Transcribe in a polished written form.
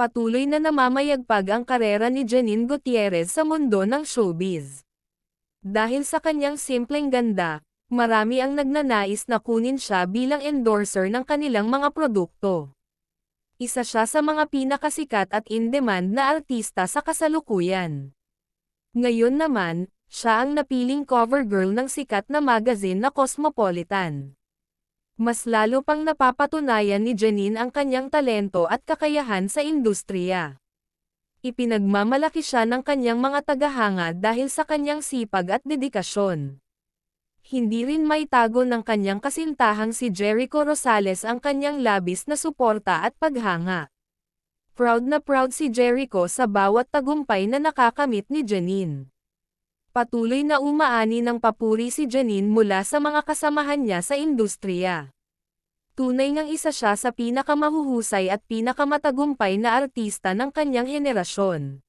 Patuloy na namamayagpag ang karera ni Janine Gutierrez sa mundo ng showbiz. Dahil sa kanyang simpleng ganda, marami ang nagnanais na kunin siya bilang endorser ng kanilang mga produkto. Isa siya sa mga pinakasikat at in-demand na artista sa kasalukuyan. Ngayon naman, siya ang napiling cover girl ng sikat na magazine na Cosmopolitan. Mas lalo pang napapatunayan ni Janine ang kanyang talento at kakayahan sa industriya. Ipinagmamalaki siya ng kanyang mga tagahanga dahil sa kanyang sipag at dedikasyon. Hindi rin maitago ng kanyang kasintahang si Jericho Rosales ang kanyang labis na suporta at paghanga. Proud na proud si Jericho sa bawat tagumpay na nakakamit ni Janine. Patuloy na umaani ng papuri si Janine mula sa mga kasamahan niya sa industriya. Tunay ngang isa siya sa pinakamahuhusay at pinakamatagumpay na artista ng kanyang henerasyon.